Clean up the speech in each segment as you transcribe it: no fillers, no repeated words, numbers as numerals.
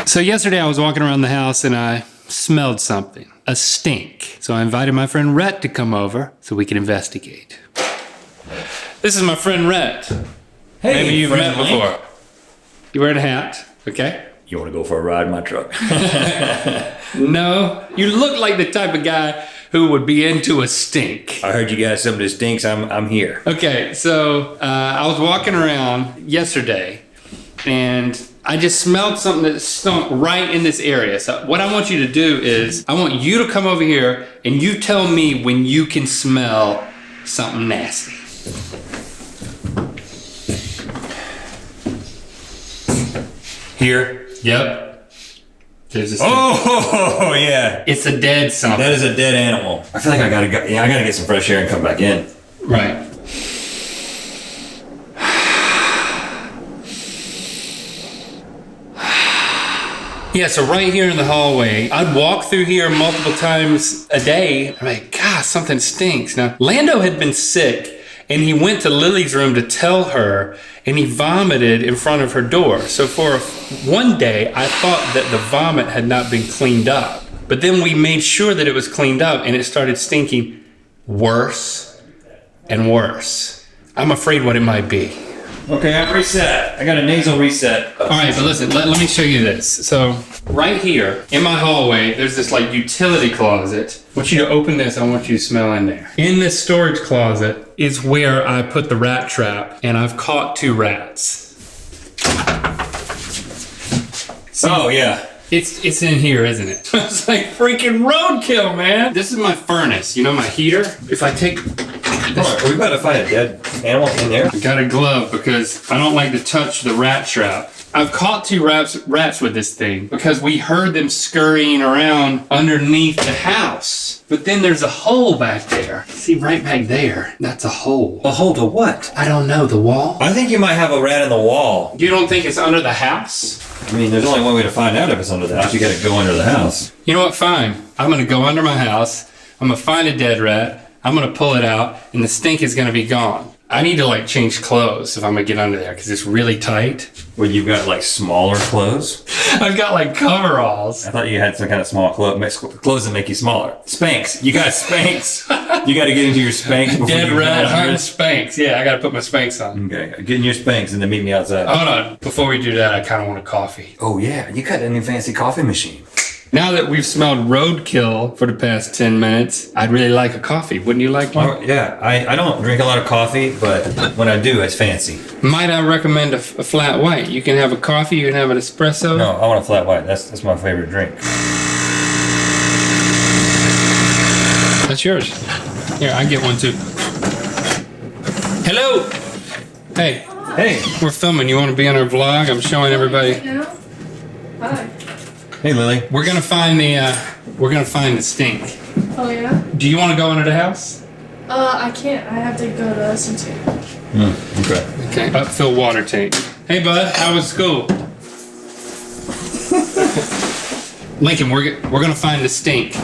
So yesterday I was walking around the house and I smelled something, a stink. So I invited my friend Rhett to come over so we could investigate. This is my friend Rhett. Hey, maybe you've met before. You wearing a hat, okay? You want to go for a ride in my truck? No, you look like the type of guy who would be into a stink. I heard you got something that stinks. I'm here. Okay, so I was walking around yesterday and I just smelled something that stunk right in this area. So what I want you to do is, I want you to come over here and you tell me when you can smell something nasty. Here? Yep. There's a stink. Oh, yeah. It's a dead something. That is a dead animal. I feel like I gotta get some fresh air and come back in. Right. Yeah, so right here in the hallway, I'd walk through here multiple times a day. I'm like, God, something stinks. Now, Lando had been sick, and he went to Lily's room to tell her, and he vomited in front of her door. So for one day, I thought that the vomit had not been cleaned up. But then we made sure that it was cleaned up, and it started stinking worse and worse. I'm afraid what it might be. Okay, I'm reset. I got a nasal reset. All right, but listen, let me show you this. So right here in my hallway, there's this like utility closet. I want you to open this. I want you to smell in there. In this storage closet is where I put the rat trap, and I've caught 2 rats. See, Oh, yeah. it's in here, isn't it? It's like freaking roadkill, man. This is my furnace. You know my heater? If I take... Are we about to find a dead animal in there? I got a glove because I don't like to touch the rat trap. I've caught 2 rats with this thing because we heard them scurrying around underneath the house. But then there's a hole back there. See, right back there, that's a hole. A hole to what? I don't know, the wall? I think you might have a rat in the wall. You don't think it's under the house? I mean, there's only one way to find out if it's under the house. You gotta go under the house. You know what, fine. I'm gonna go under my house. I'm gonna find a dead rat. I'm gonna pull it out and the stink is gonna be gone. I need to like change clothes if I'm gonna get under there because it's really tight. Well, you've got like smaller clothes? I've got like coveralls. I thought you had some kind of small clothes that make you smaller. Spanx. You got Spanx. You gotta get into your Spanx before Dead you rat go under hunting it. Spanx. Yeah, I gotta put my Spanx on. Okay, get in your Spanx and then meet me outside. Hold on. Before we do that, I kind of want a coffee. Oh yeah, you got a new fancy coffee machine. Now that we've smelled roadkill for the past 10 minutes, I'd really like a coffee. Wouldn't you like one? Oh, yeah, I don't drink a lot of coffee, but when I do, it's fancy. Might I recommend a flat white? You can have a coffee, you can have an espresso. No, I want a flat white. That's my favorite drink. That's yours. Here, I get one too. Hello! Hey, Hey. we're filming. You want to be on our vlog? I'm showing everybody. Hi. Hey, Lily. We're gonna find the stink. Oh yeah? Do you want to go into the house? I can't. I have to go to Cincinnati. Okay. Okay. Upfill water tank. Hey, bud. How was school? Lincoln, we're gonna find the stink.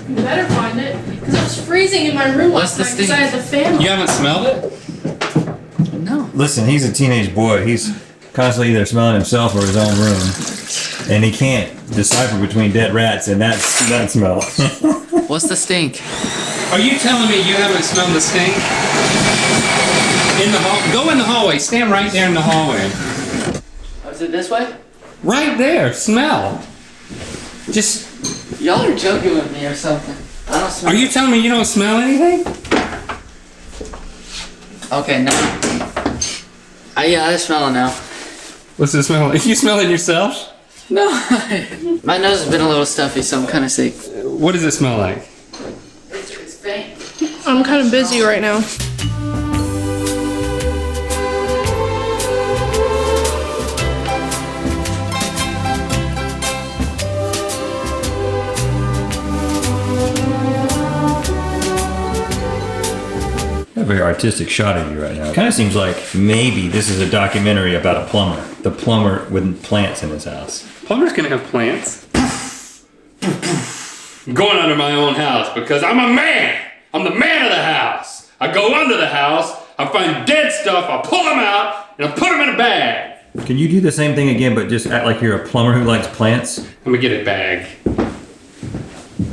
You better find it, because I was freezing in my room What's last the night because I had the fan on. You haven't smelled it? No. Listen, he's a teenage boy. He's constantly either smelling himself or his own room, and he can't decipher between dead rats and that smell. What's the stink? Are you telling me you haven't smelled the stink? In the hall? Go in the hallway. Stand right there in the hallway. Oh, is it this way? Right there. Smell. Just. Y'all are joking with me or something. I don't smell. Are you telling me you don't smell anything? Okay, no. Yeah, I smell it now. What's it smell like? You smell it yourself? No. My nose has been a little stuffy, so I'm kind of sick. What does it smell like? It's faint. I'm kind of busy right now. A very artistic shot of you right now. Kind of seems like maybe this is a documentary about a plumber. The plumber with plants in his house. Plumbers can have plants. I'm going under my own house because I'm a man. I'm the man of the house. I go under the house, I find dead stuff, I pull them out, and I put them in a bag. Can you do the same thing again, but just act like you're a plumber who likes plants? Let me get a bag.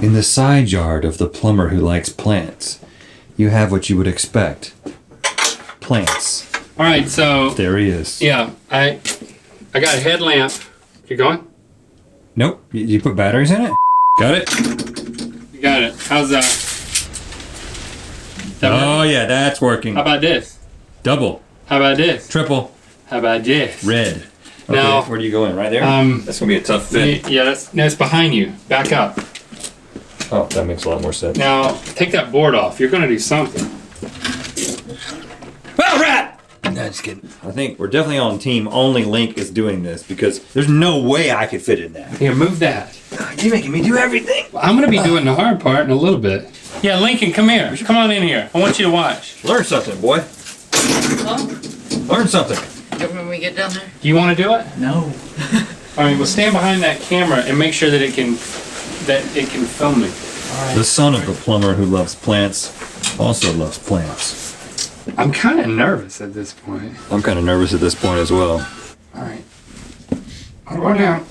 In the side yard of the plumber who likes plants, you have what you would expect. Plants. All right, so There he is. yeah, I got a headlamp. Keep going. Nope. You put batteries in it? Got it? You got it. How's that? Oh, yeah, that's working. How about this? Double. How about this? Triple. How about this? Red. Okay, Now, where do you go in? Right there? That's going to be a tough fit. Yeah, that's behind you. Back up. Oh, that makes a lot more sense. Now, take that board off. You're gonna do something. Oh, rat! No, just kidding. I think we're definitely on team only Link is doing this because there's no way I could fit in that. Here, move that. You're making me do everything. I'm gonna be doing the hard part in a little bit. Yeah, Lincoln, come here. Come on in here. I want you to watch. Learn something, boy. Huh? Learn something. When we get down there? Do you want to do it? No. All right, well, stand behind that camera and make sure that it can film me. The son of the plumber who loves plants also loves plants. I'm kind of nervous at this point. I'm kind of nervous at this point as well. All right. I'm going down.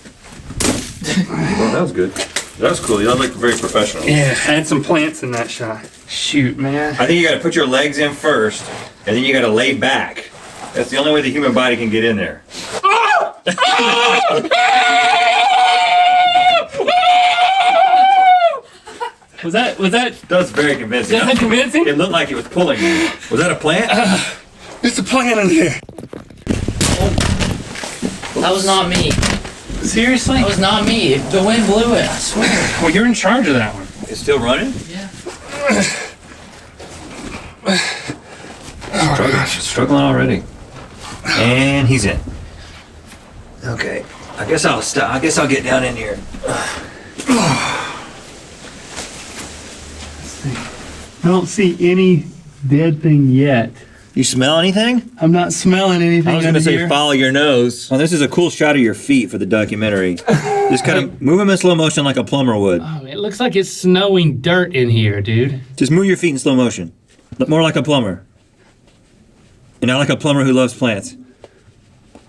Well, that was good. That was cool. You look very professional. Yeah, add some plants in that shot. Shoot, man. I think you got to put your legs in first, and then you got to lay back. That's the only way the human body can get in there. Was that? That was very convincing. Is that convincing? It looked like it was pulling you. Was that a plant? There's a plant in here. That was not me. Seriously? That was not me. The wind blew it, I swear. Well, you're in charge of that one. It's still running? Yeah. Struggling already. And he's in. Okay. I guess I'll stop. I guess I'll get down in here. I don't see any dead thing yet. You smell anything? I'm not smelling anything. I was going to say follow your nose. Oh, this is a cool shot of your feet for the documentary. Just kind of move them in slow motion like a plumber would. Oh, it looks like it's snowing dirt in here, dude. Just move your feet in slow motion. Look more like a plumber. And not like a plumber who loves plants.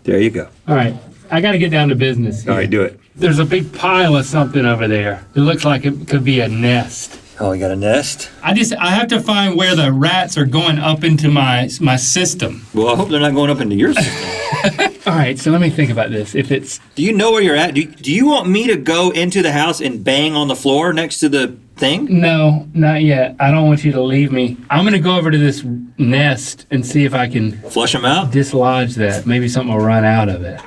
There you go. All right, I got to get down to business here. All right, do it. There's a big pile of something over there. It looks like it could be a nest. Oh, you got a nest? I have to find where the rats are going up into my system. Well, I hope they're not going up into your system. All right, so let me think about this. If it's Do you know where you're at? Do you want me to go into the house and bang on the floor next to the thing? no, not yet. I don't want you to leave me. I'm gonna go over to this nest and see if I can Flush them out? dislodge that. Maybe something will run out of it.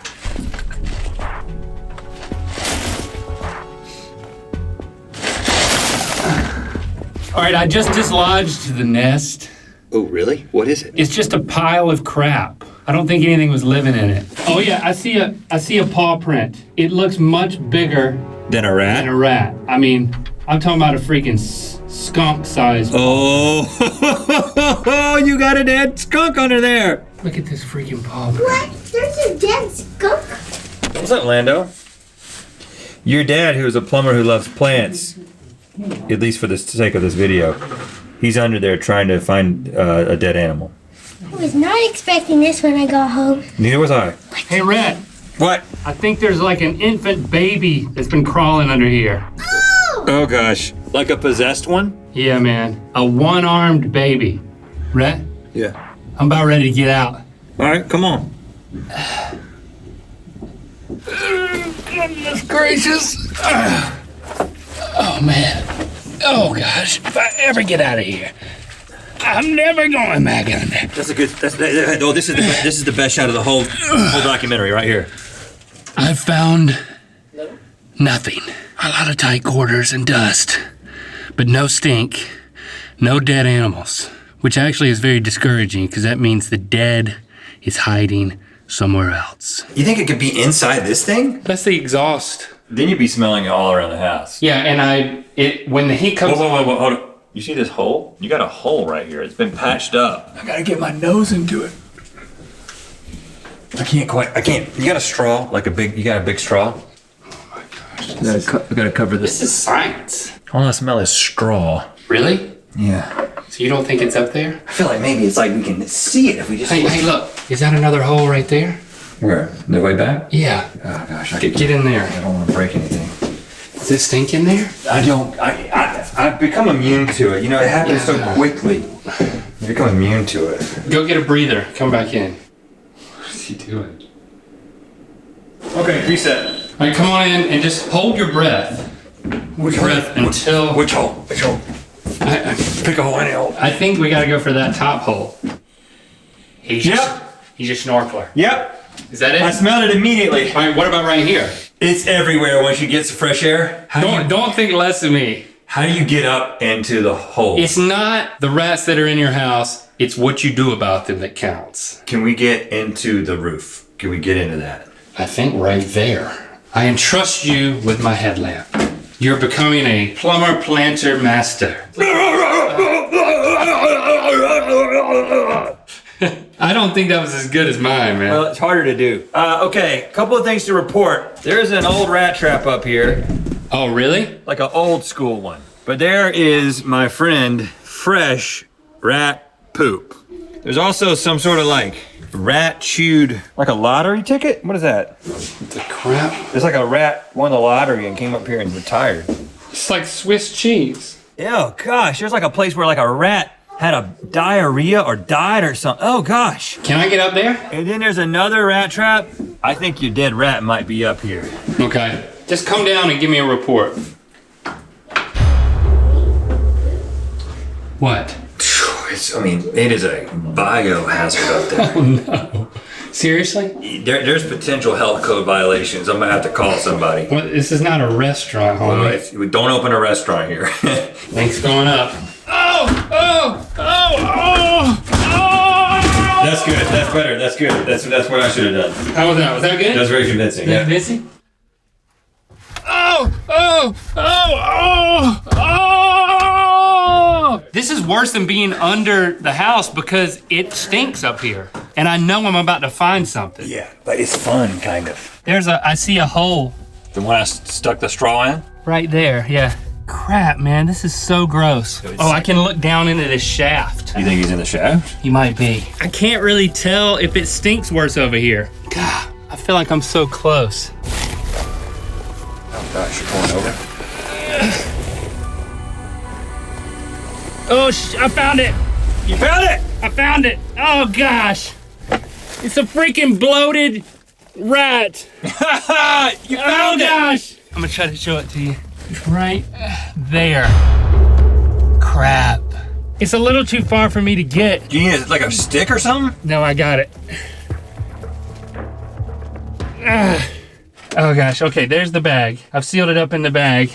All right, I just dislodged the nest. Oh, really? What is it? It's just a pile of crap. I don't think anything was living in it. Oh yeah, I see a paw print. It looks much bigger Then a than rat? a rat. I mean, I'm talking about a freaking skunk size. Oh, you got a dead skunk under there. Look at this freaking paw print. What? There's a dead skunk. What's up, Lando? Your dad, who is a plumber who loves plants, at least for the sake of this video, he's under there trying to find a dead animal. I was not expecting this when I got home. Neither was I. Hey, Rhett, What? I think there's like an infant baby that's been crawling under here. Oh, gosh. Like a possessed one? Yeah, man. A one-armed baby. Rhett, Yeah. I'm about ready to get out. All right, come on. Goodness gracious. Oh, man. Oh, gosh. If I ever get out of here, I'm never going back in there. That's a good. Oh, this is the best shot of the whole documentary right here. I've found nothing. A lot of tight quarters and dust, but no stink, no dead animals, which actually is very discouraging because that means the dead is hiding somewhere else. You think it could be inside this thing? That's the exhaust. Then you'd be smelling it all around the house. Yeah, and when the heat comes. Whoa, hold on. You see this hole? You got a hole right here. It's been patched up. I gotta get my nose into it. I can't. You got a straw? You got a big straw? Oh my gosh. I gotta cover this. This is science. All I smell is straw. Really? Yeah. So You don't think it's up there? I feel like maybe it's like we can see it if we just. Hey, look. Is that another hole right there? Where? The way back? Yeah. Oh gosh, Get in there. I don't want to break anything. Does it stink in there? I've become immune to it. You know, it happens so quickly. You become immune to it. Go get a breather. Come back in. What's he doing? Okay, reset. All right, come on in and just hold your breath. Which Until... Which hole? Which hole? Pick a hole, any hole. I think we gotta go for that top hole. He's a snorkeler. Yep. Is that it? I smelled it immediately. All right, what about right here? It's everywhere once you get some fresh air. Don't think less of me. How do you get up into the hole? It's not the rats that are in your house. It's what you do about them that counts. Can we get into the roof? Can we get into that? I think right there. I entrust you with my headlamp. You're becoming a plumber planter master. I don't think that was as good as mine, man. Well, it's harder to do. Okay, a couple of things to report. There's an old rat trap up here. Oh, really? Like an old school one. But there is, my friend, fresh rat poop. There's also some sort of like rat chewed, like a lottery ticket? What is that? The crap? It's like a rat won the lottery and came up here and retired. It's like Swiss cheese. Oh gosh, there's like a place where like a rat had a diarrhea or died or something. Oh gosh. Can I get up there? And then there's another rat trap. I think your dead rat might be up here. Okay. Just come down and give me a report. What? It is a biohazard up there. Oh no. Seriously? There's potential health code violations. I'm gonna have to call somebody. Well, this is not a restaurant, homie. We don't open a restaurant here. Thanks going up. Oh! That's good. That's better. That's good. That's what I should have done. How was that? Was that good? That was very convincing. Yeah. Convincing? This is worse than being under the house because it stinks up here. And I know I'm about to find something. Yeah, but it's fun, kind of. I see a hole. The one I stuck the straw in? Right there, yeah. Crap, man, this is so gross. I can look down into this shaft. You think he's in the shaft? He might be. I can't really tell if it stinks worse over here. God, I feel like I'm so close. Oh gosh, you're going over. I found it. You found it! I found it. Oh gosh. It's a freaking bloated rat. You found it! Gosh. I'm gonna try to show it to you. Right there. Crap. It's a little too far for me to get. Do you need like a stick or something? No, I got it. Oh gosh, okay, there's the bag. I've sealed it up in the bag.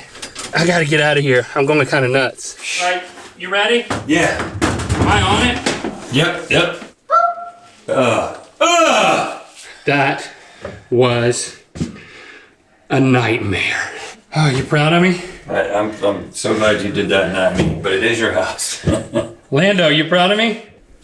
I gotta get out of here. I'm going kind of nuts. All right, you ready? Yeah. Am I on it? Yep. That was a nightmare. Oh, you proud of me? I'm so glad you did that, not me, but it is your house. Lando, you proud of me?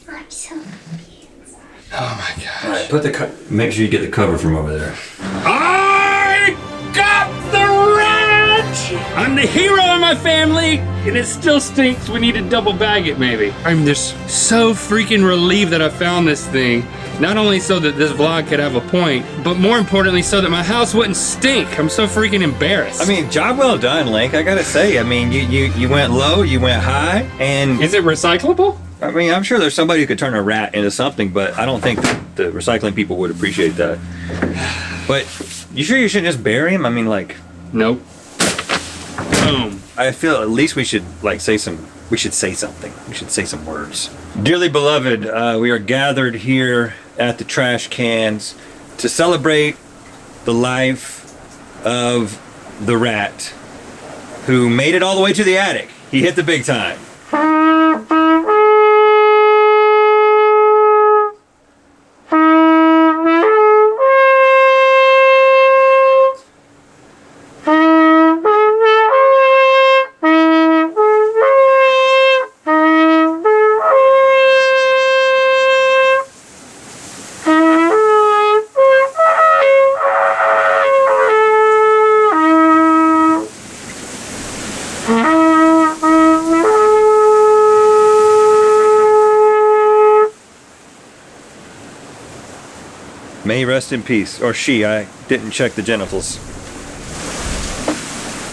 I'm so confused. Oh my gosh. All right, make sure you get the cover from over there. I got the rat! I'm the hero of my family, and it still stinks. We need to double bag it, maybe. I'm just so freaking relieved that I found this thing. Not only so that this vlog could have a point, but more importantly, so that my house wouldn't stink. I'm so freaking embarrassed. I mean, job well done, Link. I gotta say, I mean, you went low, you went high, and is it recyclable? I mean, I'm sure there's somebody who could turn a rat into something, but I don't think the recycling people would appreciate that. But you sure you shouldn't just bury him? I mean, like, nope. Boom. I feel at least we should say something. We should say some words. Dearly beloved, we are gathered here at the trash cans to celebrate the life of the rat who made it all the way to the attic. He hit the big time. May he rest in peace. Or she, I didn't check the genitals.